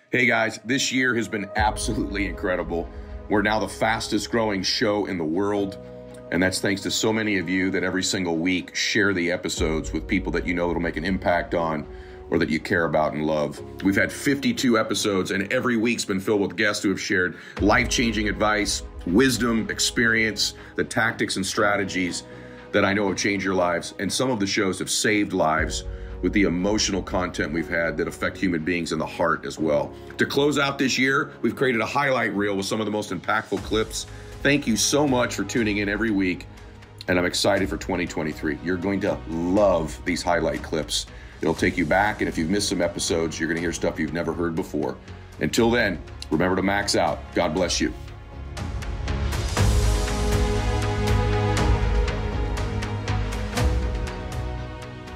Hey guys, this year has been absolutely incredible. We're now the fastest growing show in the world, and that's thanks to so many of you that every single week share the episodes with people that you know that'll make an impact on or that you care about and love. We've had 52 episodes, and every week's been filled with guests who have shared life-changing advice, wisdom, experience, the tactics and strategies that I know have changed your lives, and some of the shows have saved lives with the emotional content we've had that affect human beings in the heart as well. To close out this year, we've created a highlight reel with some of the most impactful clips. Thank you so much for tuning in every week, and I'm excited for 2023. You're going to love these highlight clips. It'll take you back, and if you've missed some episodes, you're gonna hear stuff you've never heard before. Until then, remember to max out. God bless you.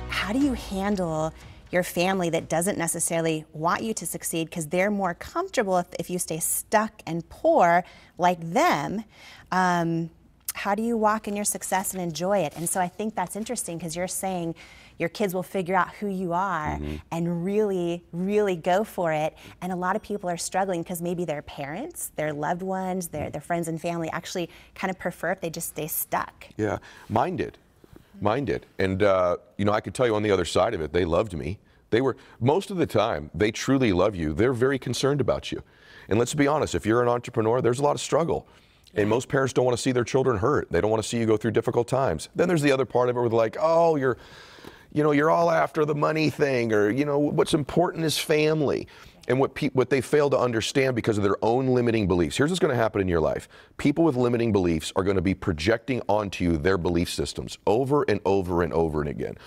How do you handle your family that doesn't necessarily want you to succeed because they're more comfortable if you stay stuck and poor like them? How do you walk in your success and enjoy it? And so I think that's interesting because you're saying your kids will figure out who you are and really, really go for it. And a lot of people are struggling because maybe their parents, their loved ones, their friends and family actually kind of prefer if they just stay stuck. Yeah, mine did. Mine did. And, you know, I could tell you on the other side of it, they loved me. They were, most of the time, they truly love you. They're very concerned about you. And let's be honest, if you're an entrepreneur, there's a lot of struggle. And most parents don't want to see their children hurt. They don't want to see you go through difficult times. Then there's the other part of it where they're like, oh, you're all after the money thing, or, you know, what's important is family. And what they fail to understand because of their own limiting beliefs. Here's what's going to happen in your life. People with limiting beliefs are going to be projecting onto you their belief systems over and over and over and again.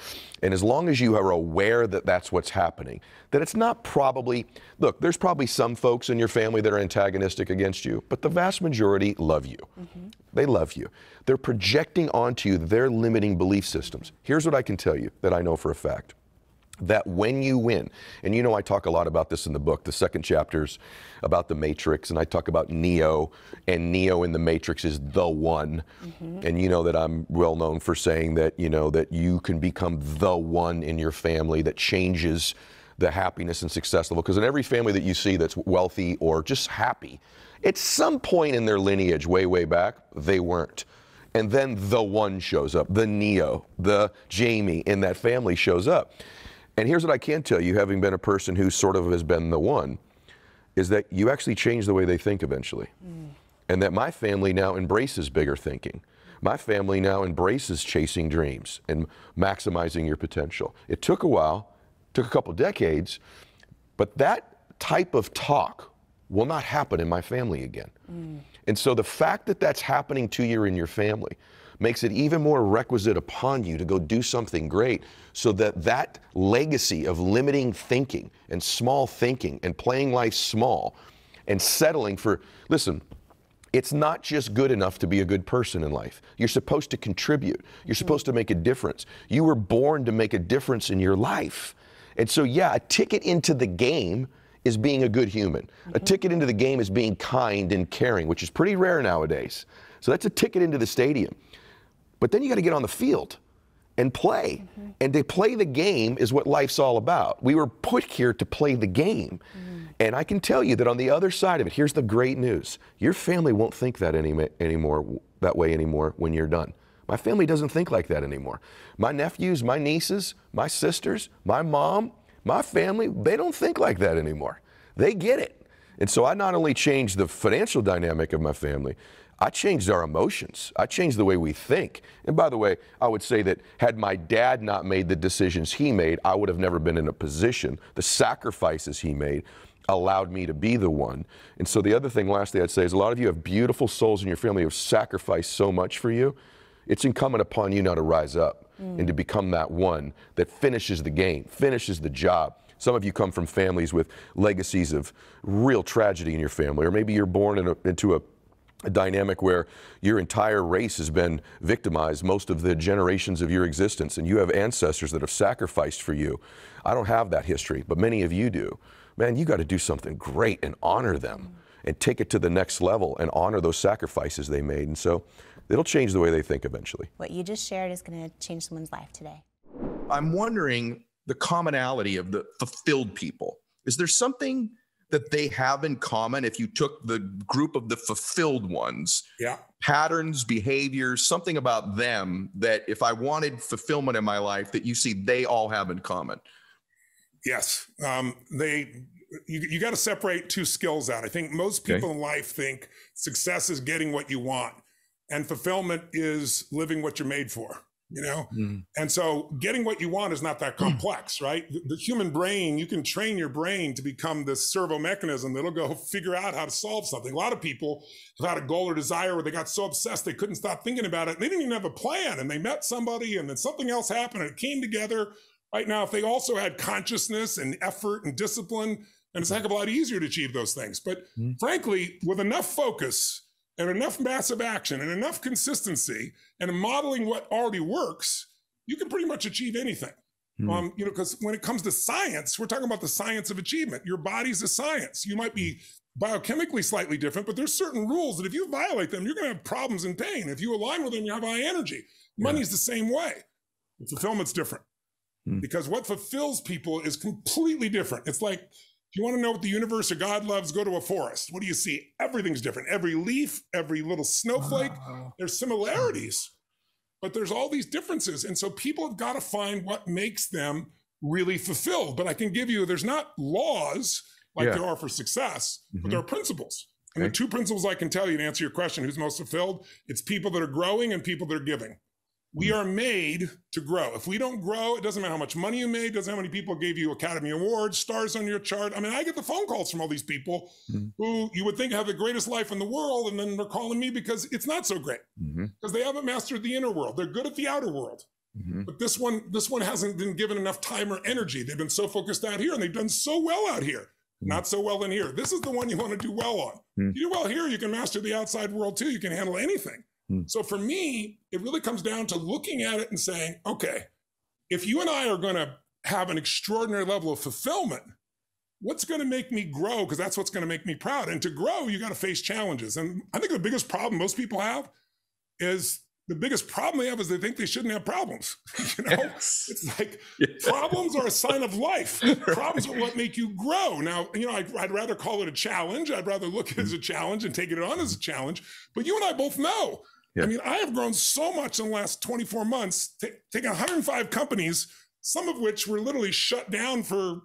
And as long as you are aware that that's what's happening, that it's not probably, look, there's probably some folks in your family that are antagonistic against you, but the vast majority love you. They love you. They're projecting onto you their limiting belief systems. Here's what I can tell you that I know for a fact. That when you win, and you know I talk a lot about this in the book, the second chapter's about the Matrix, and I talk about Neo, and Neo in the Matrix is the one. And you know that I'm well known for saying that, you know, that you can become the one in your family that changes the happiness and success level. Because in every family that you see that's wealthy or just happy, at some point in their lineage, way, way back, they weren't. And then the one shows up, the Neo, the Jamie in that family shows up. And here's what I can tell you, having been a person who sort of has been the one, is that you actually change the way they think eventually. And that my family now embraces bigger thinking. My family now embraces chasing dreams and maximizing your potential. It took a while, took a couple decades, but that type of talk will not happen in my family again. And so the fact that that's happening to you in your family makes it even more requisite upon you to go do something great so that that legacy of limiting thinking and small thinking and playing life small and settling for, listen, it's not just good enough to be a good person in life. You're supposed to contribute. You're supposed to make a difference. You were born to make a difference in your life. And so, yeah, a ticket into the game is being a good human. A ticket into the game is being kind and caring, which is pretty rare nowadays. So that's a ticket into the stadium. But then you got to get on the field and play. And to play the game is what life's all about. We were put here to play the game. And I can tell you that on the other side of it, here's the great news. Your family won't think that that way anymore when you're done. My family doesn't think like that anymore. My nephews, my nieces, my sisters, my mom, my family, they don't think like that anymore. They get it. And so I not only changed the financial dynamic of my family, I changed our emotions. I changed the way we think. And by the way, I would say that had my dad not made the decisions he made, I would have never been in a position. The sacrifices he made allowed me to be the one. And so the other thing, lastly, I'd say is a lot of you have beautiful souls in your family who have sacrificed so much for you. It's incumbent upon you now to rise up and to become that one that finishes the game, finishes the job. Some of you come from families with legacies of real tragedy in your family, or maybe you're born into a dynamic where your entire race has been victimized most of the generations of your existence, and you have ancestors that have sacrificed for you. I don't have that history, but many of you do. Man, you got to do something great and honor them and take it to the next level and honor those sacrifices they made. And so it'll change the way they think eventually. What you just shared is going to change someone's life today. I'm wondering the commonality of the fulfilled people. Is there something that they have in common, if you took the group of the fulfilled ones, patterns, behaviors, something about them that if I wanted fulfillment in my life, that you see they all have in common? Yes. You got to separate two skills out. I think most people in life think success is getting what you want and fulfillment is living what you're made for. You know? And so getting what you want is not that complex, right? The human brain, you can train your brain to become this servo mechanism that'll go figure out how to solve something. A lot of people have had a goal or desire where they got so obsessed they couldn't stop thinking about it. And they didn't even have a plan, and they met somebody and then something else happened and it came together. Right now, if they also had consciousness and effort and discipline, and it's a heck of a lot easier to achieve those things. But frankly, with enough focus and enough massive action and enough consistency and modeling what already works, you can pretty much achieve anything. You know, because when it comes to science, we're talking about the science of achievement. Your body's a science. You might be biochemically slightly different, but there's certain rules that if you violate them, you're going to have problems and pain. If you align with them, you have high energy. Money's the same way. But fulfillment's different because what fulfills people is completely different. It's like, if you want to know what the universe or God loves, go to a forest. What do you see? Everything's different. Every leaf, every little snowflake, there's similarities, but there's all these differences. And so people have got to find what makes them really fulfilled. But I can give you, there's not laws like there are for success, but there are principles. And the two principles I can tell you to answer your question, who's most fulfilled? It's people that are growing and people that are giving. We are made to grow. If we don't grow, it doesn't matter how much money you made, doesn't matter how many people gave you Academy Awards, stars on your chart. I mean, I get the phone calls from all these people who you would think have the greatest life in the world, and then they're calling me because it's not so great, because they haven't mastered the inner world. They're good at the outer world. But this one hasn't been given enough time or energy. They've been so focused out here, and they've done so well out here, not so well in here. This is the one you want to do well on. You do well here, you can master the outside world too. You can handle anything. So for me, it really comes down to looking at it and saying, okay, if you and I are going to have an extraordinary level of fulfillment, what's going to make me grow? Because that's what's going to make me proud. And to grow, you got to face challenges. And I think the biggest problem most people have is they think they shouldn't have problems. You know, it's like problems are a sign of life. Problems are what make you grow. Now, you know, I'd rather call it a challenge. I'd rather look at it as a challenge and take it on as a challenge. But you and I both know. I mean, I have grown so much in the last 24 months, taking 105 companies, some of which were literally shut down for,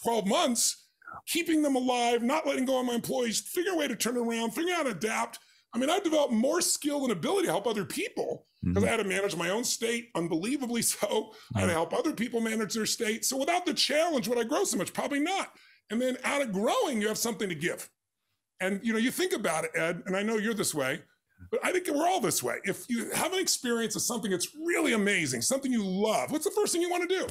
12 months, keeping them alive, not letting go of my employees, figuring a way to turn it around, figuring out how to adapt. I mean, I've developed more skill and ability to help other people because I had to manage my own state, unbelievably so. I had to help other people manage their state. So without the challenge, would I grow so much? Probably not. And then out of growing, you have something to give. And, you think about it, Ed, and I know you're this way, but I think we're all this way. If you have an experience of something that's really amazing, something you love, what's the first thing you want to do?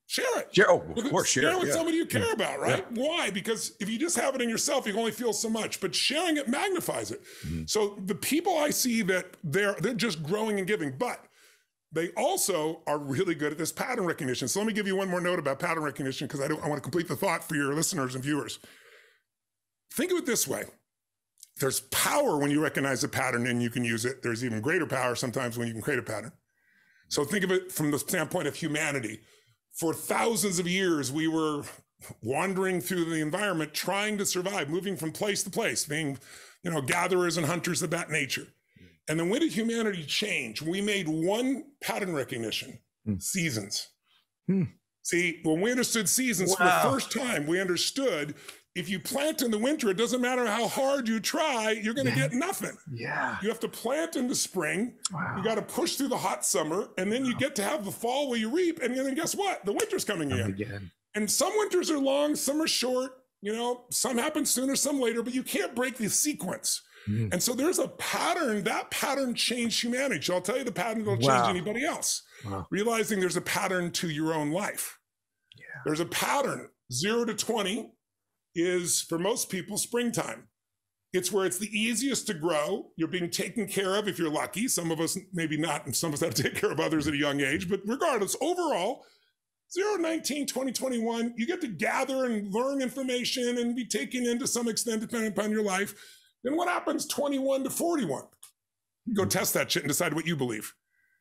Share it. Of course, share it with somebody you care about, right? Why? Because if you just have it in yourself, you can only feel so much, but sharing it magnifies it. So the people I see that they're just growing and giving, but they also are really good at this pattern recognition. So let me give you one more note about pattern recognition because I want to complete the thought for your listeners and viewers. Think of it this way. There's power when you recognize a pattern and you can use it. There's even greater power sometimes when you can create a pattern. So think of it from the standpoint of humanity. For thousands of years, we were wandering through the environment, trying to survive, moving from place to place, being, gatherers and hunters of that nature. And then when did humanity change? We made one pattern recognition, seasons. See, when we understood seasons for the first time, we understood if you plant in the winter, it doesn't matter how hard you try, you're going to get nothing. You have to plant in the spring. You got to push through the hot summer, and then you get to have the fall where you reap. And then guess what? The winter's coming again. And some winters are long, some are short. Some happen sooner, some later, but you can't break the sequence. And so there's a pattern. That pattern changed humanity. So I'll tell you the pattern that'll change anybody else. Realizing there's a pattern to your own life. There's a pattern. 0 to 20 is, for most people, springtime. It's where it's the easiest to grow. You're being taken care of if you're lucky. Some of us, maybe not, and some of us have to take care of others at a young age. But regardless, overall, 0, 19, 20, 21, you get to gather and learn information and be taken in to some extent, depending upon your life. Then what happens 21 to 41? Go test that shit and decide what you believe.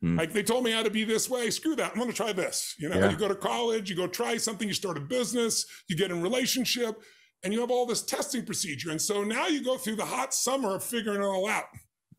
Like they told me how to be this way. Screw that. I'm going to try this. You know, you go to college, you go try something, you start a business, you get in a relationship, and you have all this testing procedure. And so now you go through the hot summer of figuring it all out.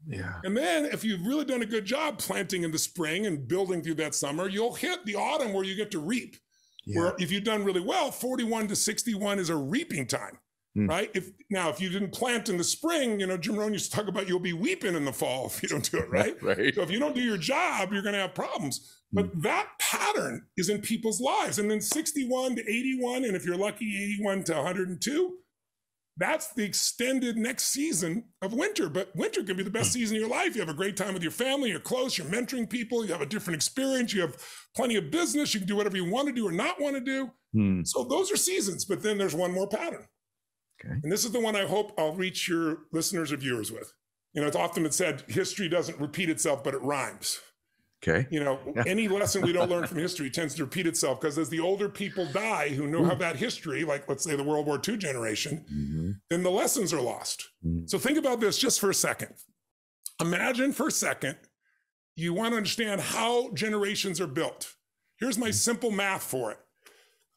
Yeah. And then if you've really done a good job planting in the spring and building through that summer, you'll hit the autumn where you get to reap. Yeah. Where if you've done really well, 41 to 61 is a reaping time. Right? If you didn't plant in the spring, you know, Jim Rohn used to talk about you'll be weeping in the fall if you don't do it right. Right. So if you don't do your job, you're going to have problems. But that pattern is in people's lives. And then 61 to 81, and if you're lucky, 81 to 102, that's the extended next season of winter. But winter could be the best season of your life. You have a great time with your family, you're close, you're mentoring people, you have a different experience, you have plenty of business, you can do whatever you want to do or not want to do. So those are seasons, but then there's one more pattern. Okay. And this is the one I hope I'll reach your listeners or viewers with. You know, it's often been said, history doesn't repeat itself, but it rhymes. Okay. You know, any lesson we don't learn from history tends to repeat itself because as the older people die who know have that history, like let's say the World War II generation, then the lessons are lost. So think about this just for a second. Imagine for a second, you want to understand how generations are built. Here's my simple math for it.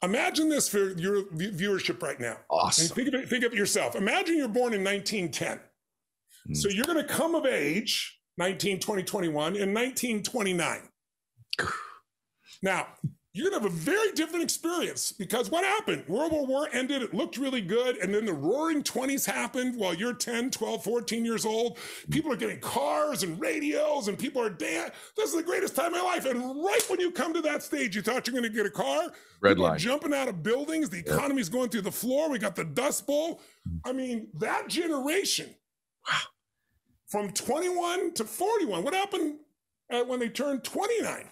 Imagine this for your viewership right now. Awesome. And think of it yourself. Imagine you're born in 1910. So you're going to come of age, 19, 20, 21, in 1929. Now, you're going to have a very different experience because what happened? World War I ended, it looked really good, and then the roaring 20s happened while you're 10, 12, 14 years old. People are getting cars and radios, and people are, this is the greatest time of my life. And right when you come to that stage, you thought you're going to get a car. Red line. Jumping out of buildings, the economy's going through the floor. We got the Dust Bowl. I mean, that generation, from 21 to 41, what happened when they turned 29?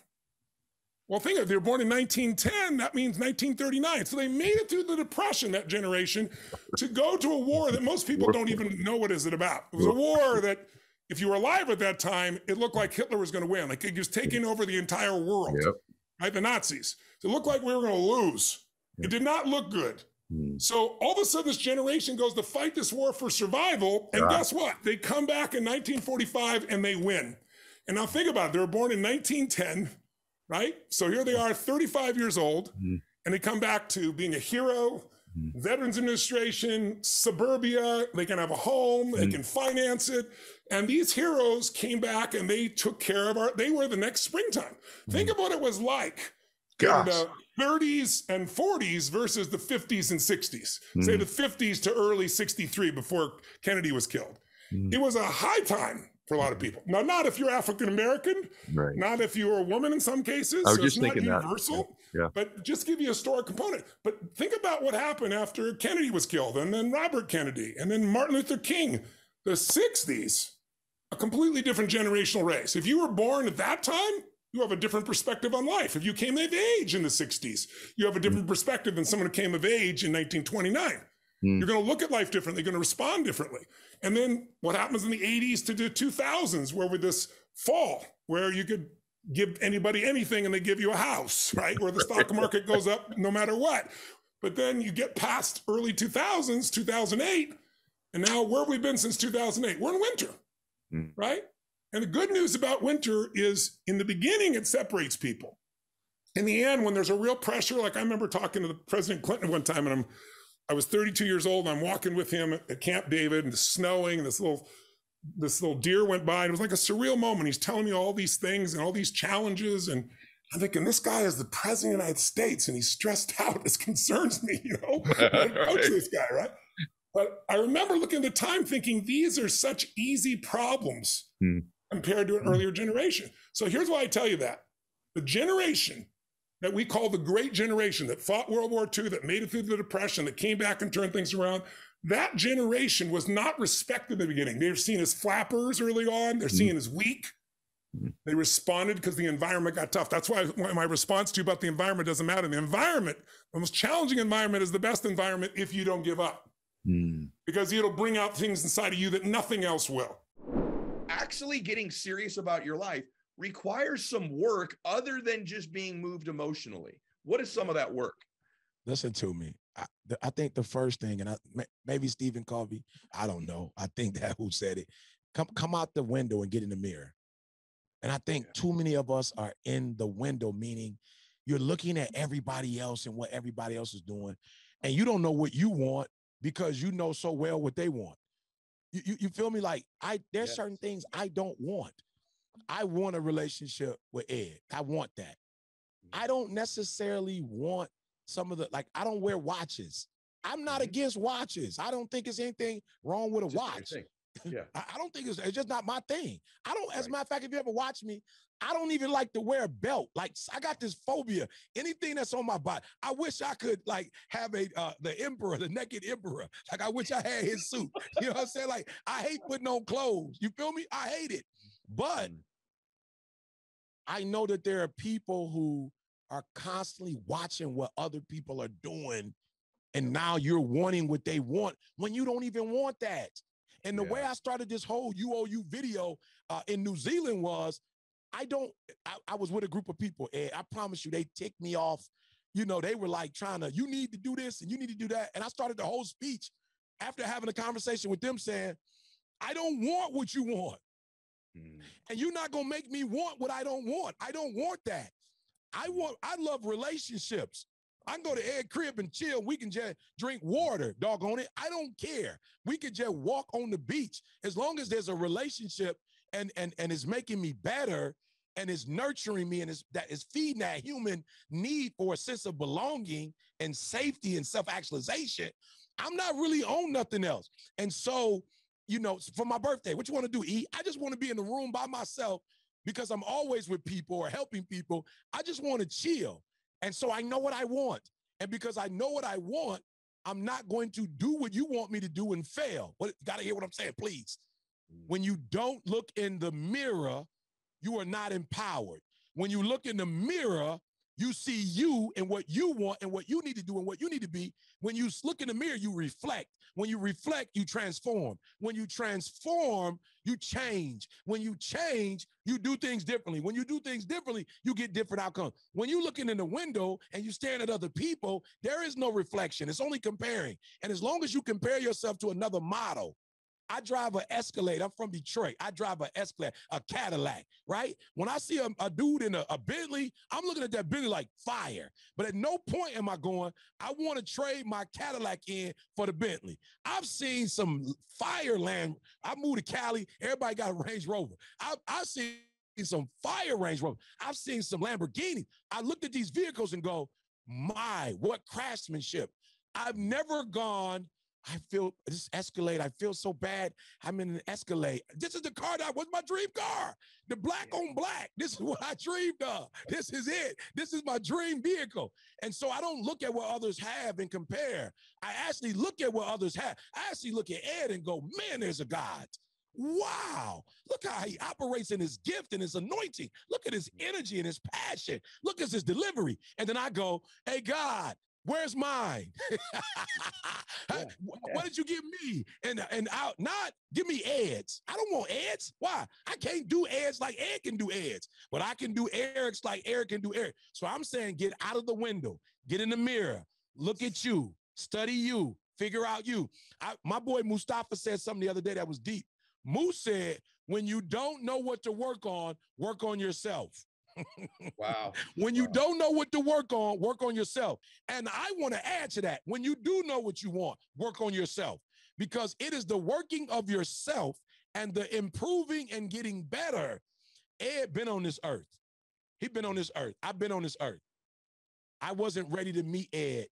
Well, think of it, they were born in 1910, that means 1939. So they made it through the Depression, that generation, to go to a war that most people don't even know what is it about. It was a war that, if you were alive at that time, it looked like Hitler was going to win. Like he was taking over the entire world, right? The Nazis. It looked like we were going to lose. It did not look good. So all of a sudden, this generation goes to fight this war for survival. And guess what? They come back in 1945 and they win. And now think about it. They were born in 1910. Right? So here they are, 35 years old, and they come back to being a hero, Veterans Administration, suburbia, they can have a home, they can finance it. And these heroes came back and they took care of they were the next springtime. Think of what it was like in the 30s and 40s versus the 50s and 60s. Say the 50s to early 63 before Kennedy was killed. It was a high time for a lot of people. Now, not if you're African-American, not if you're a woman in some cases. I was just thinking that. Universal, but just give you a historic component. But think about what happened after Kennedy was killed, and then Robert Kennedy, and then Martin Luther King. The 60s, a completely different generational race. If you were born at that time, you have a different perspective on life. If you came of age in the 60s, you have a different perspective than someone who came of age in 1929. You're going to look at life differently. You're going to respond differently. And then what happens in the 80s to the 2000s, where with this fall, where you could give anybody anything and they give you a house, right? Where the stock market goes up no matter what. But then you get past early 2000s, 2008, and now where have we been since 2008? We're in winter, right? And the good news about winter is in the beginning, it separates people. In the end, when there's a real pressure, like I remember talking to the President Clinton one time, and I was 32 years old, and I'm walking with him at Camp David, and it's snowing, and this little deer went by, and it was like a surreal moment. He's telling me all these things and all these challenges, and I'm thinking, this guy is the president of the United States, and he's stressed out. This concerns me, you know? I coach this guy, right? But I remember looking at the time thinking, these are such easy problems compared to an earlier generation. So here's why I tell you that. The generation that we call the Great Generation, that fought World War II, that made it through the Depression, that came back and turned things around, that generation was not respected in the beginning. They were seen as flappers early on. They're seen as weak. They responded because the environment got tough. That's why my response to you about the environment doesn't matter. The environment, the most challenging environment, is the best environment if you don't give up. Because it'll bring out things inside of you that nothing else will. Actually getting serious about your life requires some work other than just being moved emotionally. What is some of that work? Listen to me. I think the first thing, and maybe Stephen Covey, I don't know. I think that who said it. Come out the window and get in the mirror And I think too many of us are in the window, meaning you're looking at everybody else and what everybody else is doing, and you don't know what you want because you know so well what they want. You feel me? Like there's certain things I don't want. I want a relationship with Ed. I want that. I don't necessarily want some of the, like, I don't wear watches. I'm not against watches. I don't think there's anything wrong with a watch. Yeah. I don't think it's just not my thing. I don't, as a matter of fact, if you ever watch me, I don't even like to wear a belt. Like, I got this phobia. Anything that's on my body, I wish I could like have the emperor, the naked emperor. Like, I wish I had his suit. You know what I'm saying? Like, I hate putting on clothes. You feel me? I hate it. But I know that there are people who are constantly watching what other people are doing. And now you're wanting what they want when you don't even want that. And the way I started this whole UOU video in New Zealand was, I was with a group of people, and I promise you, they ticked me off. You know, they were like trying to, you need to do this and you need to do that. And I started the whole speech after having a conversation with them saying, I don't want what you want. And you're not going to make me want what I don't want. I don't want that. I love relationships. I can go to Ed crib and chill. We can just drink water, doggone it. I don't care. We could just walk on the beach. As long as there's a relationship and it's making me better and it's nurturing me and that is feeding that human need for a sense of belonging and safety and self-actualization, I'm not really on nothing else. And so, you know, for my birthday, what you want to do, E? I just want to be in the room by myself because I'm always with people or helping people. I just want to chill. And so I know what I want. And because I know what I want, I'm not going to do what you want me to do and fail. But you got to hear what I'm saying, please. When you don't look in the mirror, you are not empowered. When you look in the mirror, you see you and what you want and what you need to do and what you need to be. When you look in the mirror, you reflect. When you reflect, you transform. When you transform, you change. When you change, you do things differently. When you do things differently, you get different outcomes. When you're looking in the window and you're staring at other people, there is no reflection. It's only comparing. And as long as you compare yourself to another model, I drive an Escalade. I'm from Detroit. I drive an Escalade, a Cadillac, right? When I see a dude in a Bentley, I'm looking at that Bentley like fire. But at no point am I going, I want to trade my Cadillac in for the Bentley. I've seen some fire land. I moved to Cali. Everybody got a Range Rover. I've seen some fire Range Rover. I've seen some Lamborghini. I looked at these vehicles and go, my, what craftsmanship. I've never gone, I feel this Escalade. I feel so bad. I'm in an Escalade. This is the car that was my dream car. The black on black. This is what I dreamed of. This is it. This is my dream vehicle. And so I don't look at what others have and compare. I actually look at what others have. I actually look at Ed and go, man, there's a God. Wow. Look how he operates in his gift and his anointing. Look at his energy and his passion. Look at his delivery. And then I go, hey, God, where's mine? What did you give me? And out, not give me Ed's. I don't want Ed's. Why? I can't do Ed's like Ed can do Ed's, but I can do Eric's like Eric can do Eric. So I'm saying get out of the window, get in the mirror, look at you, study you, figure out you. My boy Mustafa said something the other day that was deep. Moose said, when you don't know what to work on yourself. Wow. When you don't know what to work on yourself. And I want to add to that. When you do know what you want, work on yourself, because it is the working of yourself and the improving and getting better. Ed been on this earth. He been on this earth. I've been on this earth. I wasn't ready to meet Ed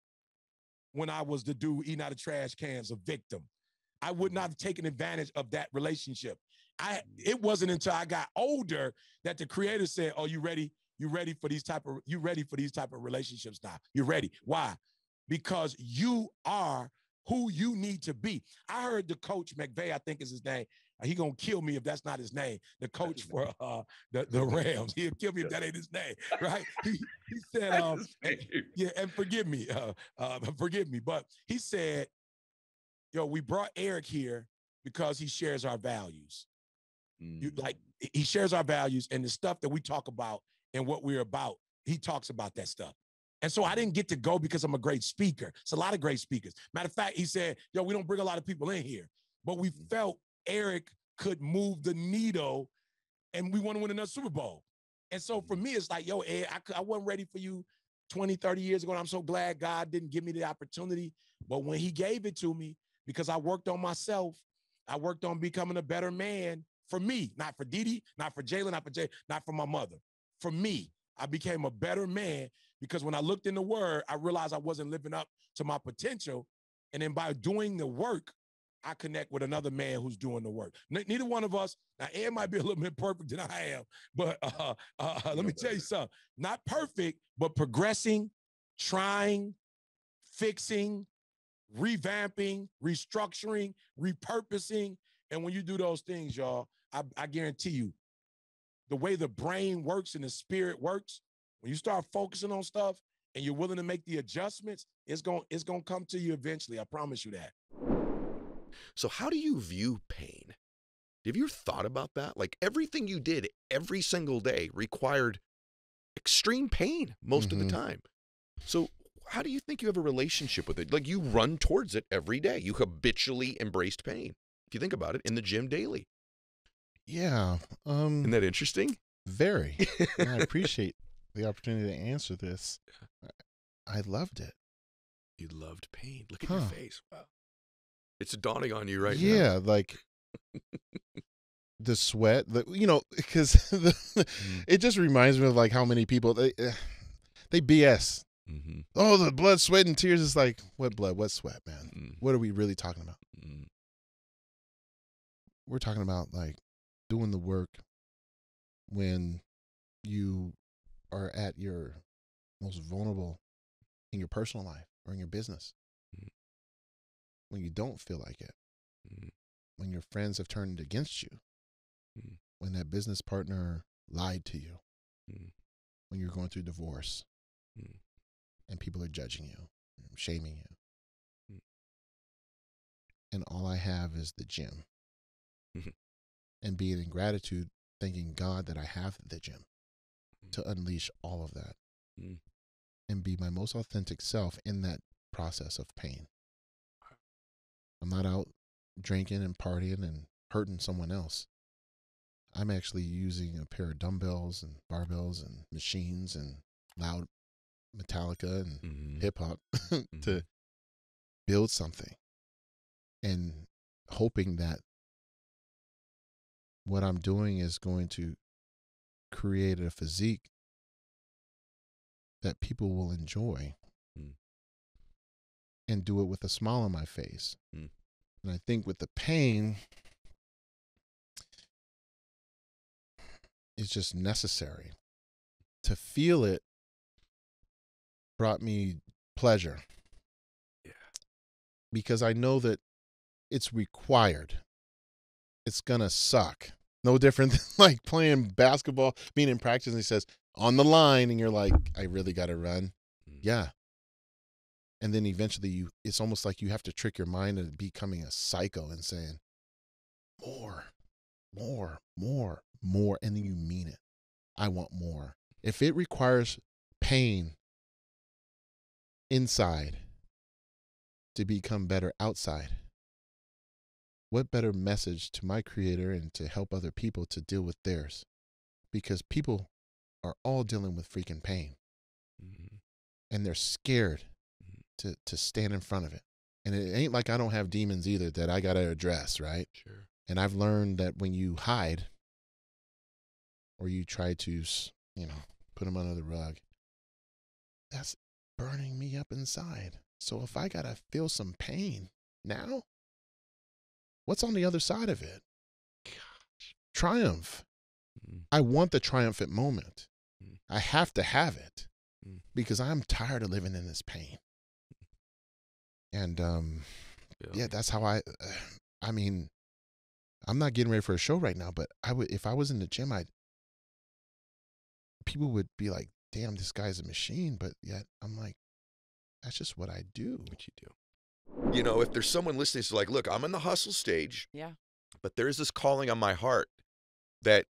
when I was the dude eating out of trash cans, a victim. I would not have taken advantage of that relationship. It wasn't until I got older that the creator said, oh, you ready for these type of relationships now? You're ready. Why? Because you are who you need to be. I heard the coach, McVay, I think is his name. He gonna kill me if that's not his name. The coach for the Rams. He'll kill me if that ain't his name, right? He said, and forgive me, but he said, yo, we brought Eric here because he shares our values. He shares our values, and the stuff that we talk about and what we're about, he talks about that stuff. And so I didn't get to go because I'm a great speaker. It's a lot of great speakers. Matter of fact, he said, yo, we don't bring a lot of people in here, but we felt Eric could move the needle and we want to win another Super Bowl. And so for me, it's like, yo, Ed, I wasn't ready for you 20, 30 years ago. And I'm so glad God didn't give me the opportunity. But when he gave it to me, because I worked on myself, I worked on becoming a better man for me, not for Didi, not for Jalen, not for my mother. For me, I became a better man because when I looked in the word, I realized I wasn't living up to my potential. And then by doing the work, I connect with another man who's doing the work. Neither one of us, now Ed might be a little bit perfect than I am, but let me tell you something. Not perfect, but progressing, trying, fixing, revamping, restructuring, repurposing. And when you do those things, y'all, I guarantee you, the way the brain works and the spirit works, when you start focusing on stuff and you're willing to make the adjustments, it's gonna come to you eventually. I promise you that. So how do you view pain? Have you ever thought about that? Like everything you did every single day required extreme pain most of the time. So how do you think you have a relationship with it? Like you run towards it every day. You habitually embraced pain. If you think about it, in the gym daily. Yeah. Isn't that interesting? Very. And I appreciate the opportunity to answer this. I loved it. You loved pain. Look at your face. Wow. It's dawning on you right now. Yeah, like the sweat, because it just reminds me of like how many people they BS. Oh, the blood, sweat, and tears is like, what blood, what sweat, man? What are we really talking about? We're talking about like doing the work when you are at your most vulnerable in your personal life or in your business. When you don't feel like it, when your friends have turned against you, when that business partner lied to you, when you're going through divorce and people are judging you, shaming you. And all I have is the gym and being in gratitude, thanking God that I have the gym to unleash all of that and be my most authentic self in that process of pain. I'm not out drinking and partying and hurting someone else. I'm actually using a pair of dumbbells and barbells and machines and loud Metallica and hip hop to build something and hoping that what I'm doing is going to create a physique that people will enjoy and do it with a smile on my face. And I think with the pain, it's just necessary. To feel it brought me pleasure. Yeah. Because I know that it's required. It's gonna suck. No different than like playing basketball, being in practice and he says, on the line, and you're like, I really gotta run. Yeah. And then eventually it's almost like you have to trick your mind into becoming a psycho and saying, more. And then you mean it. I want more. If it requires pain inside to become better outside, what better message to my creator and to help other people to deal with theirs? Because people are all dealing with freaking pain. And they're scared to stand in front of it. And it ain't like I don't have demons either that I got to address, right? Sure. And I've learned that when you hide or you try to, put them under the rug, that's burning me up inside. So if I got to feel some pain now, what's on the other side of it? Gosh. Triumph. I want the triumphant moment. I have to have it because I'm tired of living in this pain. And, that's how I'm not getting ready for a show right now, but if I was in the gym, people would be like, damn, this guy's a machine. But yet I'm like, that's just what I do. What you do. You know, if there's someone listening who's like, look, I'm in the hustle stage. Yeah. But there is this calling on my heart that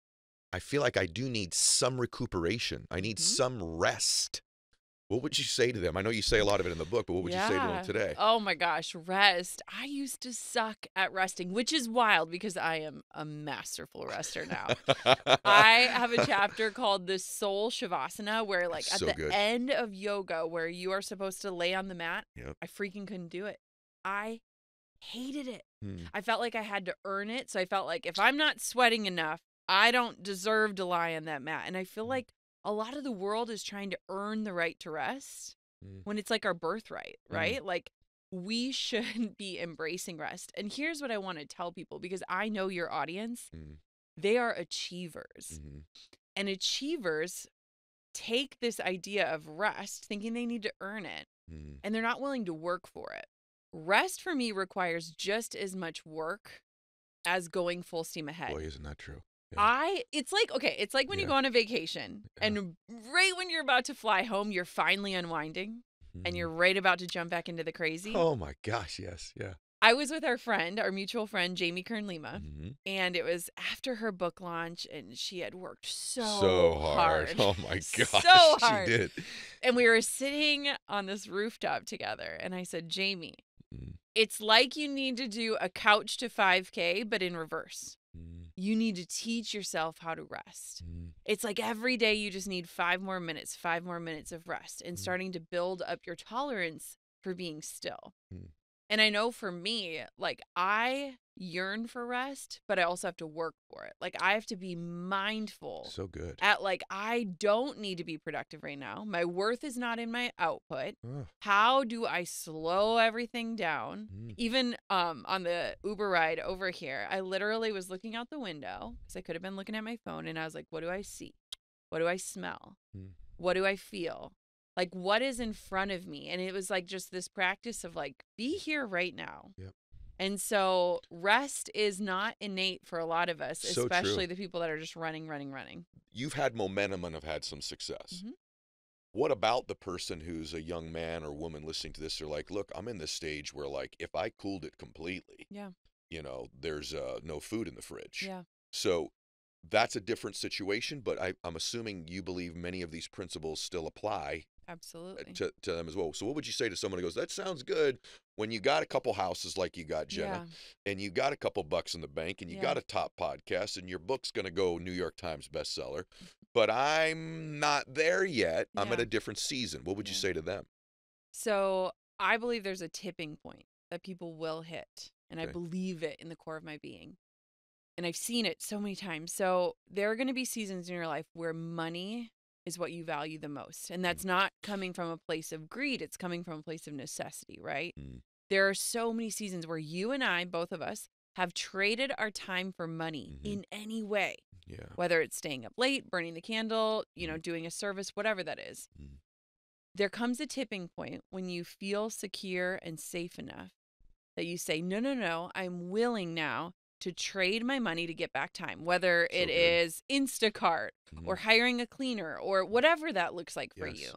I feel like I do need some recuperation. I need some rest. What would you say to them? I know you say a lot of it in the book, but what would you say to them today? Oh my gosh, rest. I used to suck at resting, which is wild because I am a masterful rester now. I have a chapter called the Soul Shavasana where like at the end of yoga where you are supposed to lay on the mat, I freaking couldn't do it. I hated it. I felt like I had to earn it. So I felt like if I'm not sweating enough, I don't deserve to lie on that mat. And I feel like a lot of the world is trying to earn the right to rest when it's like our birthright, right? Like we should be embracing rest. And here's what I want to tell people, because I know your audience, they are achievers. And achievers take this idea of rest thinking they need to earn it, and they're not willing to work for it. Rest for me requires just as much work as going full steam ahead. Boy, isn't that true? Yeah. It's like when you go on a vacation and right when you're about to fly home, you're finally unwinding and you're right about to jump back into the crazy. Oh my gosh, yes. Yeah. I was with our mutual friend, Jamie Kern-Lima, and it was after her book launch, and she had worked so hard. Oh my gosh, so hard. She did. And we were sitting on this rooftop together, and I said, Jamie, it's like you need to do a couch to 5K, but in reverse. You need to teach yourself how to rest. It's like every day you just need 5 more minutes of rest, and starting to build up your tolerance for being still. And I know for me, like I yearn for rest, but I also have to work for it. Like I have to be mindful. So good. At like, I don't need to be productive right now. My worth is not in my output. How do I slow everything down? Even on the Uber ride over here, I literally was looking out the window because I could have been looking at my phone, and I was like, what do I see? What do I smell? What do I feel? Like, what is in front of me? And it was like just this practice of like, be here right now. And so rest is not innate for a lot of us, So especially true. the people that are just running. You've had momentum and have had some success. What about the person who's a young man or woman listening to this? They're like, look, I'm in this stage where like, if I cooled it completely, you know, there's no food in the fridge. So that's a different situation, but I'm assuming you believe many of these principles still apply. Absolutely. To them as well. So what would you say to someone who goes, that sounds good when you got a couple houses like you got, Jenna, and you got a couple bucks in the bank, and you got a top podcast, and your book's going to go New York Times bestseller, but I'm not there yet. I'm at a different season. What would you say to them? So I believe there's a tipping point that people will hit, and I believe it in the core of my being. And I've seen it so many times. So there are going to be seasons in your life where money is what you value the most. And that's not coming from a place of greed. It's coming from a place of necessity, right? There are so many seasons where you and I, both of us, have traded our time for money in any way. Whether it's staying up late, burning the candle, you know, doing a service, whatever that is. There comes a tipping point when you feel secure and safe enough that you say, no, I'm willing now to trade my money to get back time, whether it is Instacart or hiring a cleaner or whatever that looks like for you.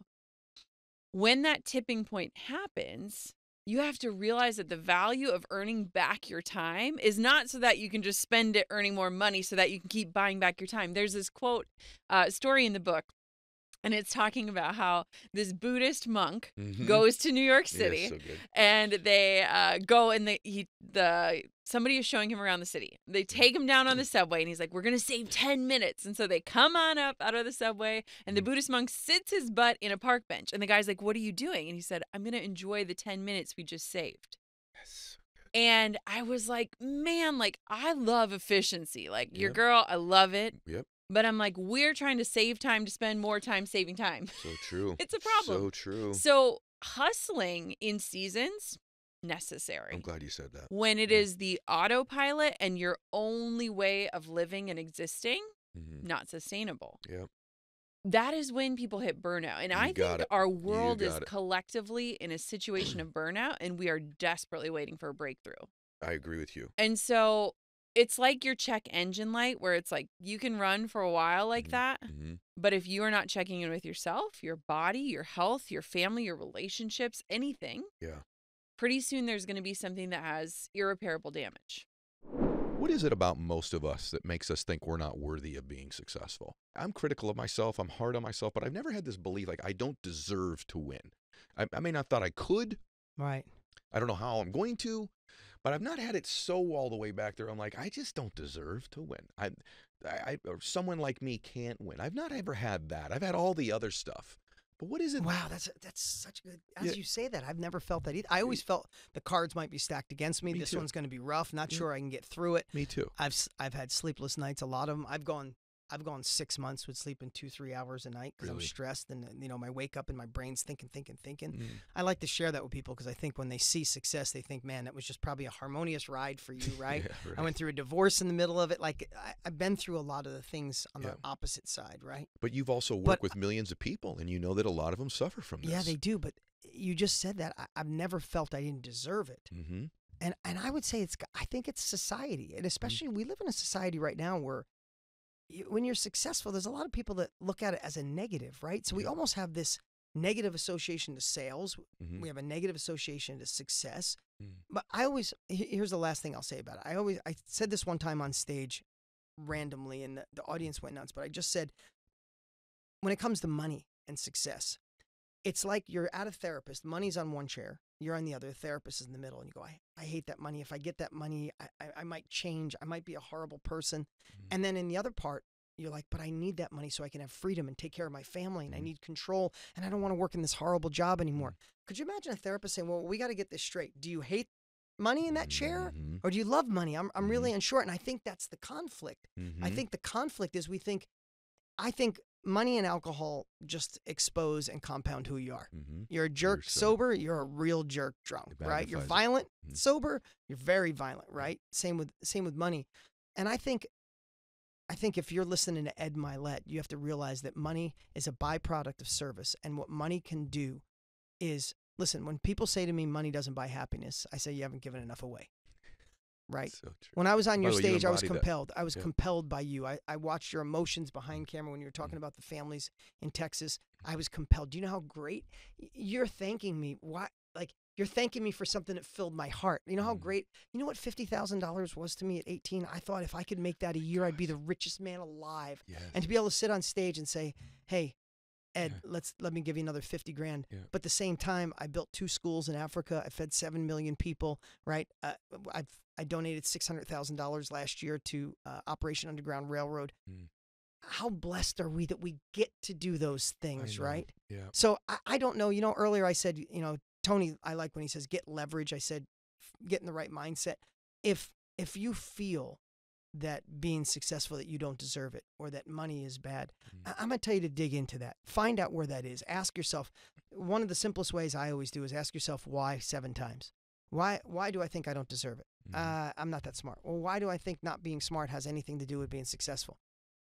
When that tipping point happens, you have to realize that the value of earning back your time is not so that you can just spend it earning more money so that you can keep buying back your time. There's this quote, story in the book, and it's talking about how this Buddhist monk goes to New York City, and they go and somebody is showing him around the city. They take him down on the subway, and he's like, we're going to save 10 minutes. And so they come on up out of the subway, and the Buddhist monk sits his butt in a park bench. And the guy's like, what are you doing? And he said, I'm going to enjoy the 10 minutes we just saved. And I was like, man, like, I love efficiency. Like, your girl, I love it. But I'm like, we're trying to save time to spend more time saving time. So true. It's a problem. So true. So hustling in seasons, necessary. I'm glad you said that. When it is the autopilot and your only way of living and existing, not sustainable. That is when people hit burnout. And I think our world is collectively in a situation of burnout, and we are desperately waiting for a breakthrough. I agree with you. And so it's like your check engine light, where it's like you can run for a while like that, but if you are not checking in with yourself, your body, your health, your family, your relationships, anything, pretty soon there's going to be something that has irreparable damage. What is it about most of us that makes us think we're not worthy of being successful? I'm critical of myself. I'm hard on myself, but I've never had this belief like I don't deserve to win. I may not thought I could. Right. I don't know how I'm going to, but I've not had it so all the way back there. I'm like, I just don't deserve to win. Or someone like me can't win. I've not ever had that. I've had all the other stuff. But what is it? Wow, that's such good. As you say that, I've never felt that either. I always felt the cards might be stacked against me. This one's going to be rough. Not sure I can get through it. Me too. I've had sleepless nights. A lot of them. I've gone 6 months with sleeping 2-3 hours a night because I'm stressed and I wake up and my brain's thinking. I like to share that with people because I think when they see success, they think, man, that was just probably a harmonious ride for you, right? Right. I went through a divorce in the middle of it. Like I've been through a lot of the things on the opposite side, right? But you've also worked with millions of people, and you know that a lot of them suffer from this. Yeah, they do. But you just said that. I've never felt I didn't deserve it. Mm-hmm. And I would say I think it's society, and especially we live in a society right now where when you're successful, there's a lot of people that look at it as a negative, right? So we almost have this negative association to sales. We have a negative association to success. But here's the last thing I'll say about it. I said this one time on stage randomly and the audience went nuts, but I just said, when it comes to money and success, it's like you're at a therapist, money's on one chair, you're on the other, the therapist is in the middle, and you go, I hate that money. If I get that money, I might change. I might be a horrible person. And then in the other part, you're like, but I need that money so I can have freedom and take care of my family, and I need control, and I don't want to work in this horrible job anymore. Could you imagine a therapist saying, well, we got to get this straight. Do you hate money in that chair, or do you love money? I'm really unsure. And I think that's the conflict. I think the conflict is I think money and alcohol just expose and compound who you are. You're a jerk sober, you're a real jerk drunk, right? You're violent sober, you're very violent, right? Same with money. And I think if you're listening to Ed Mylett, you have to realize that money is a byproduct of service. And what money can do is, listen, when people say to me, money doesn't buy happiness, I say, you haven't given enough away. Right. So true. When I was on your stage, I was compelled. I was compelled by you. I watched your emotions behind camera when you were talking about the families in Texas. I was compelled. Do you know how great you're thanking me? Why? Like, you're thanking me for something that filled my heart. You know how great, you know what $50,000 was to me at 18? I thought if I could make that a year, I'd be the richest man alive. Yes. And to be able to sit on stage and say, hey, Ed, let me give you another 50 grand. Yeah. But at the same time, I built 2 schools in Africa. I fed 7 million people, right? I donated $600,000 last year to Operation Underground Railroad. How blessed are we that we get to do those things, right? Yeah. So I don't know. You know, earlier I said, Tony, I like when he says get leverage. I said get in the right mindset. If you feel that being successful, that you don't deserve it, or that money is bad, I'm going to tell you to dig into that. Find out where that is. Ask yourself. One of the simplest ways I always do is ask yourself why 7 times. Why do I think I don't deserve it? I'm not that smart. Well, why do I think not being smart has anything to do with being successful?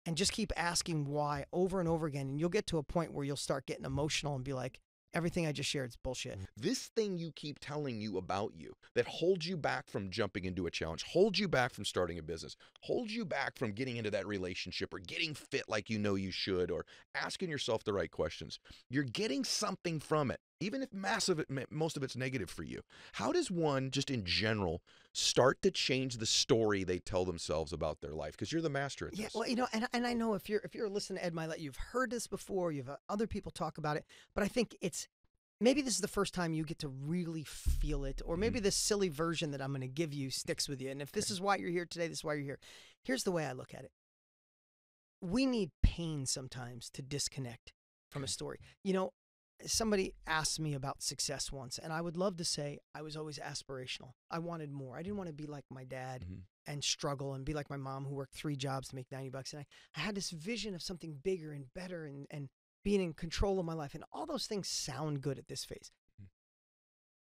And just keep asking why over and over again. And you'll get to a point where you'll start getting emotional and be like, everything I just shared is bullshit. This thing you keep telling you about you that holds you back from jumping into a challenge, holds you back from starting a business, holds you back from getting into that relationship or getting fit like you know you should, or asking yourself the right questions. You're getting something from it, even if most of it's negative for you. How does one, just in general, start to change the story they tell themselves about their life? Because you're the master at this. Yeah, well, and I know if you're listening to Ed Mylett, you've heard this before, you've other people talk about it, but I think maybe this is the first time you get to really feel it, or maybe this silly version that I'm going to give you sticks with you. And if this is why you're here today, this is why you're here. Here's the way I look at it. We need pain sometimes to disconnect from a story. Somebody asked me about success once, and I would love to say I was always aspirational. I wanted more. I didn't want to be like my dad and struggle and be like my mom who worked 3 jobs to make $90. And I had this vision of something bigger and better and being in control of my life. And all those things sound good at this phase.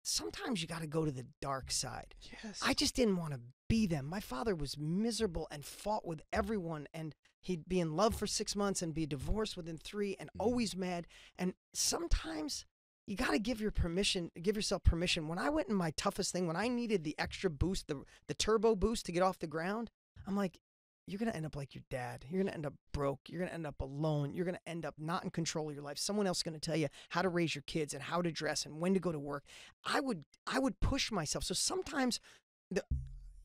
Sometimes you got to go to the dark side. Yes. I just didn't want to be them. My father was miserable and fought with everyone, and he'd be in love for 6 months and be divorced within 3 and always mad. And sometimes you got to give yourself permission. When I went in my toughest thing, when I needed the extra boost, the turbo boost to get off the ground, I'm like, you're going to end up like your dad. You're going to end up broke. You're going to end up alone. You're going to end up not in control of your life. Someone else is going to tell you how to raise your kids and how to dress and when to go to work. I would push myself. So sometimes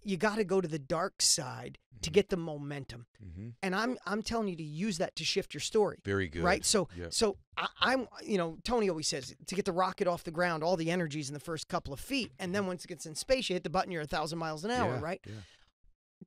you got to go to the dark side to get the momentum. And I'm telling you to use that to shift your story. Very good. Right? So I'm Tony always says to get the rocket off the ground, all the energy's in the first couple of feet, and then once it gets in space, you hit the button, you're 1,000 miles an hour, right? Yeah.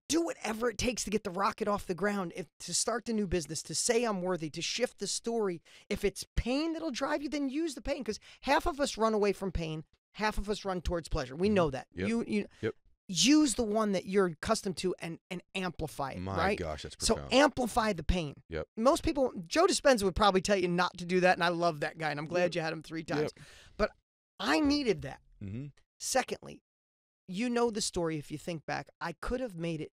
Do whatever it takes to get the rocket off the ground, to start the new business, to say I'm worthy, to shift the story. If it's pain that'll drive you, then use the pain, because half of us run away from pain, half of us run towards pleasure. We know that. Yep. Use the one that you're accustomed to and amplify it, right? My gosh, that's profound. So amplify the pain. Yep. Most people, Joe Dispenza would probably tell you not to do that, and I love that guy, and I'm glad you had him 3 times. Yep. But I needed that. Secondly, you know the story if you think back. I could have made it,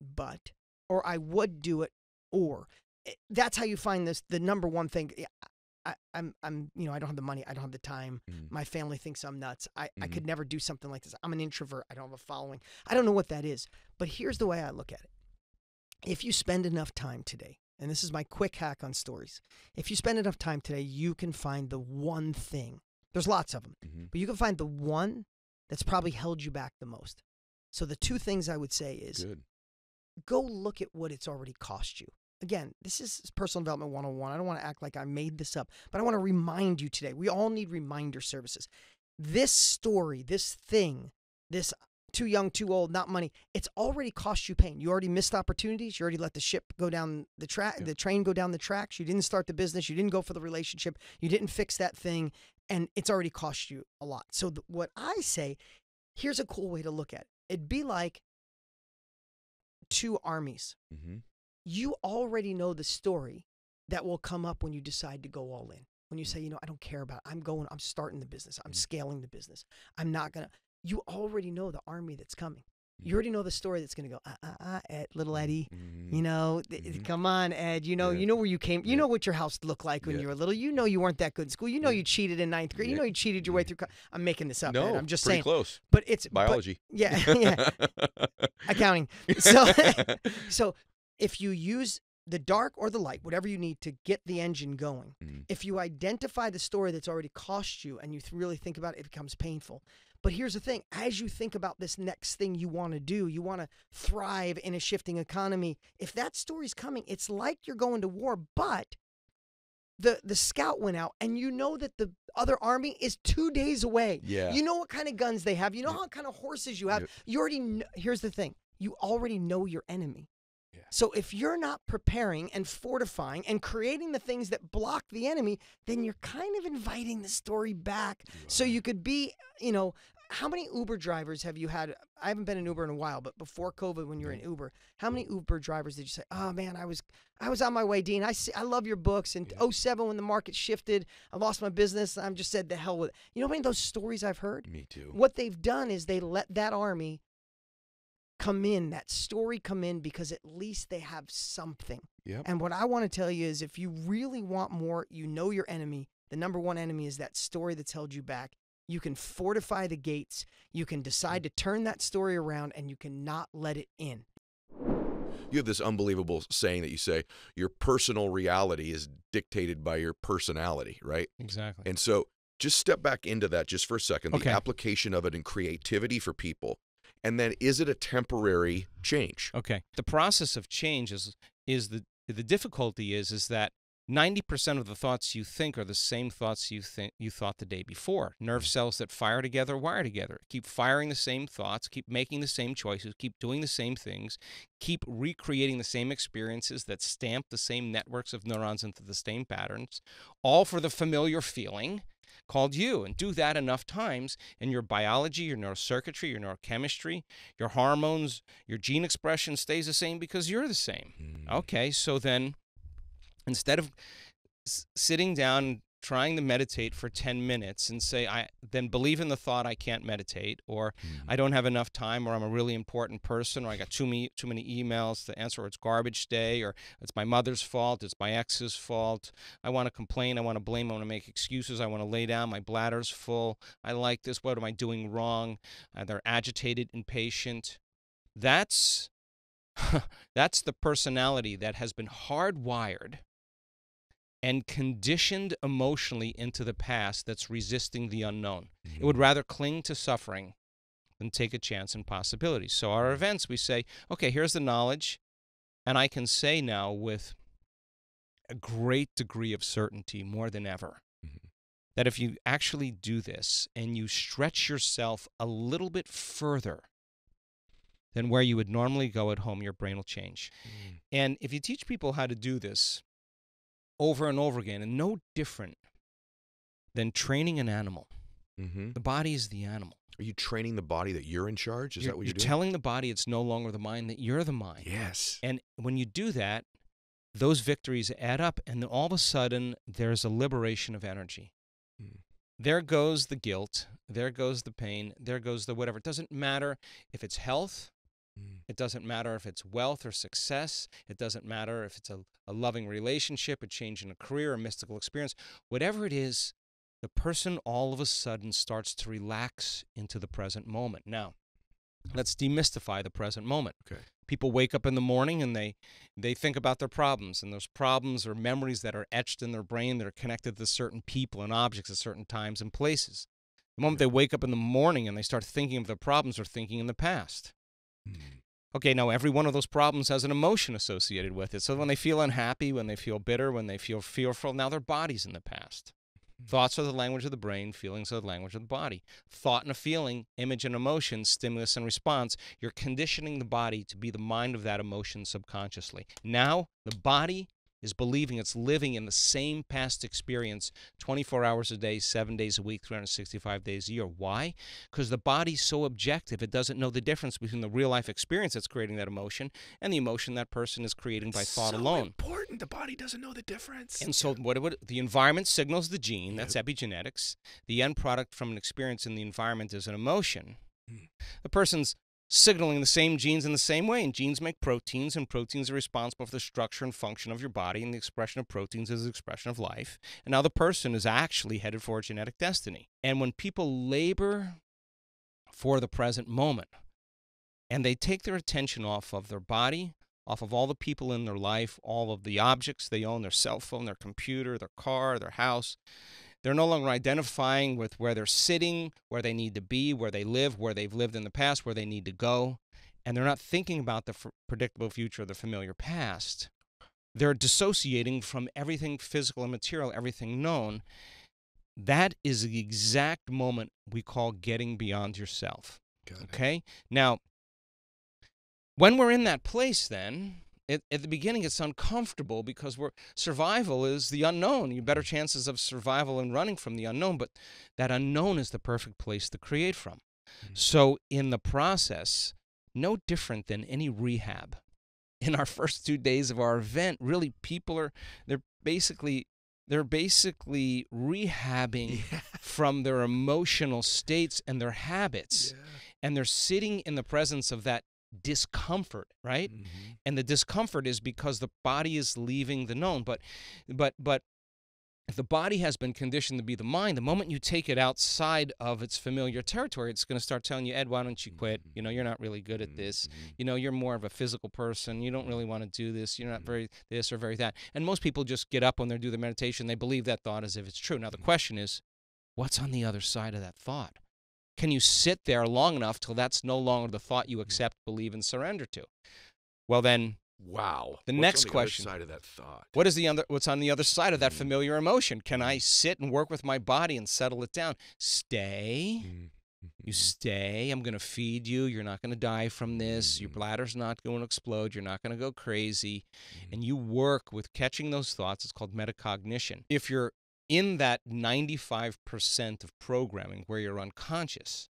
or I would do it, or. That's how you find the number one thing. I'm I don't have the money. I don't have the time. My family thinks I'm nuts. I could never do something like this. I'm an introvert. I don't have a following. I don't know what that is. But here's the way I look at it. If you spend enough time today, and this is my quick hack on stories, if you spend enough time today, you can find the one thing. There's lots of them, but you can find the one that's probably held you back the most. So the 2 things I would say is go look at what it's already cost you. Again, this is personal development 101. I don't want to act like I made this up, but I want to remind you today. We all need reminder services. This story, this thing, this too young, too old, not money, it's already cost you pain. You already missed opportunities. You already let the ship go down the track, the train go down the tracks. You didn't start the business. You didn't go for the relationship. You didn't fix that thing, and it's already cost you a lot. So what I say, here's a cool way to look at it. It'd be like 2 armies. You already know the story that will come up when you decide to go all in. When you say, I don't care about it. I'm starting the business. I'm scaling the business. I'm not going to. You already know the army that's coming. You already know the story that's going to go, Ed, little Eddie, come on, Ed, you know where you came, you know what your house looked like when you were little, you weren't that good in school, you cheated in 9th grade, you cheated your way through, I'm making this up, no, Ed. I'm just pretty saying. Close. But it's biology. Yeah. Accounting. So if you use the dark or the light, whatever you need to get the engine going, if you identify the story that's already cost you and you really think about it, it becomes painful. But here's the thing. As you think about this next thing you want to do, you want to thrive in a shifting economy. If that story's coming, it's like you're going to war, but the scout went out and you know that the other army is 2 days away. Yeah. You know what kind of guns they have. You know what kind of horses you have. You already know, here's the thing. You already know your enemy. Yeah. So if you're not preparing and fortifying and creating the things that block the enemy, then you're kind of inviting the story back. So you could be, how many Uber drivers have you had? I haven't been in Uber in a while, but before COVID, when you're in Uber, how many Uber drivers did you say, oh man, I was on my way, Dean. I love your books. In 07, when the market shifted, I lost my business. I'm just said, the hell with it. You know how many of those stories I've heard? Me too. What they've done is they let that army come in, that story come in, because at least they have something. Yep. And what I want to tell you is, if you really want more, you know your enemy. The number one enemy is that story that's held you back. You can fortify the gates. You can decide to turn that story around, and you cannot let it in. You have this unbelievable saying that you say, your personal reality is dictated by your personality, right? Exactly. And so just step back into that just for a second, the application of it in creativity for people. And then, is it a temporary change? Okay. The process of change is the difficulty is that 90% of the thoughts you think are the same thoughts you thought the day before. Nerve cells that fire together wire together. Keep firing the same thoughts, keep making the same choices, keep doing the same things, keep recreating the same experiences that stamp the same networks of neurons into the same patterns, all for the familiar feeling called you. And do that enough times, and your biology, your neurocircuitry, your neurochemistry, your hormones, your gene expression stays the same because you're the same. Okay, so then instead of sitting down trying to meditate for 10 minutes and say, then believe in the thought I can't meditate, or I don't have enough time, or I'm a really important person, or I got too many emails to answer, or it's garbage day, or it's my mother's fault, it's my ex's fault, I want to complain, I want to blame, I want to make excuses, I want to lay down, my bladder's full, I like this, what am I doing wrong? They're agitated, impatient. That's the personality that has been hardwired and conditioned emotionally into the past that's resisting the unknown. It would rather cling to suffering then take a chance in possibilities. So our events, we say, okay, here's the knowledge, and I can say now with a great degree of certainty, more than ever, that if you actually do this and you stretch yourself a little bit further than where you would normally go at home, your brain will change. And if you teach people how to do this over and over again, and no different than training an animal, the body is the animal. Are you training the body that you're in charge? Is that what you're doing? You're telling the body it's no longer the mind, that you're the mind. Yes. And when you do that, those victories add up, and then all of a sudden, there's a liberation of energy. There goes the guilt, there goes the pain, there goes the whatever. It doesn't matter if it's health, it doesn't matter if it's wealth or success, it doesn't matter if it's a loving relationship, a change in a career, a mystical experience. Whatever it is, the person all of a sudden starts to relax into the present moment. Now, let's demystify the present moment. Okay. People wake up in the morning and they think about their problems, and those problems are memories that are etched in their brain that are connected to certain people and objects at certain times and places. The moment they wake up in the morning and they start thinking of their problems, they're thinking in the past. Okay, now every one of those problems has an emotion associated with it. So when they feel unhappy, when they feel bitter, when they feel fearful, now their body's in the past. Thoughts are the language of the brain, feelings are the language of the body. Thought and a feeling, image and emotion, stimulus and response. You're conditioning the body to be the mind of that emotion subconsciously. Now, the body is believing it's living in the same past experience 24 hours a day, 7 days a week, 365 days a year. Why? Because the body's so objective, it doesn't know the difference between the real-life experience that's creating that emotion and the emotion that person is creating by thought alone. Important. The body doesn't know the difference. And so the environment signals the gene, that's epigenetics. The end product from an experience in the environment is an emotion. The person's signaling the same genes in the same way, and genes make proteins, and proteins are responsible for the structure and function of your body, and the expression of proteins is the expression of life. And now the person is actually headed for a genetic destiny. And when people labor for the present moment, and they take their attention off of their body, off of all the people in their life, all of the objects they own, their cell phone, their computer, their car, their house, they're no longer identifying with where they're sitting, where they need to be, where they live, where they've lived in the past, where they need to go. And they're not thinking about the predictable future or the familiar past. They're dissociating from everything physical and material, everything known. That is the exact moment we call getting beyond yourself. Okay? Now, when we're in that place then, at the beginning, it's uncomfortable because survival is the unknown. You have better chances of survival and running from the unknown, but that unknown is the perfect place to create from. So in the process, no different than any rehab. In our first 2 days of our event, really, people they're basically rehabbing from their emotional states and their habits, and they're sitting in the presence of that discomfort, right? And the discomfort is because the body is leaving the known. But if the body has been conditioned to be the mind, the moment you take it outside of its familiar territory, it's going to start telling you, Ed, why don't you quit? You know, you're not really good at this. You know, you're more of a physical person. You don't really want to do this. You're not very this or very that. And most people just get up when they do the meditation. They believe that thought as if it's true. Now, the question is, what's on the other side of that thought? Can you sit there long enough till that's no longer the thought you accept, believe, and surrender to? Well, then, wow. The next question: other side of that thought? What's on the other side of that familiar emotion? Can I sit and work with my body and settle it down? Stay. You stay. I'm going to feed you. You're not going to die from this. Your bladder's not going to explode. You're not going to go crazy. And you work with catching those thoughts. It's called metacognition. If you're in that 95% of programming where you're unconscious,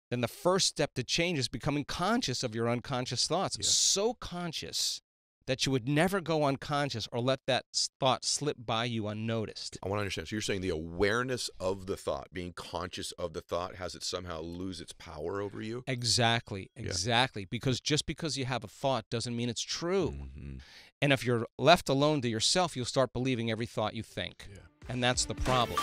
then the first step to change is becoming conscious of your unconscious thoughts. So conscious that you would never go unconscious or let that thought slip by you unnoticed. I want to understand. So you're saying the awareness of the thought, being conscious of the thought, has it somehow lose its power over you? Exactly. Because just because you have a thought doesn't mean it's true. And if you're left alone to yourself, you'll start believing every thought you think. And that's the problem.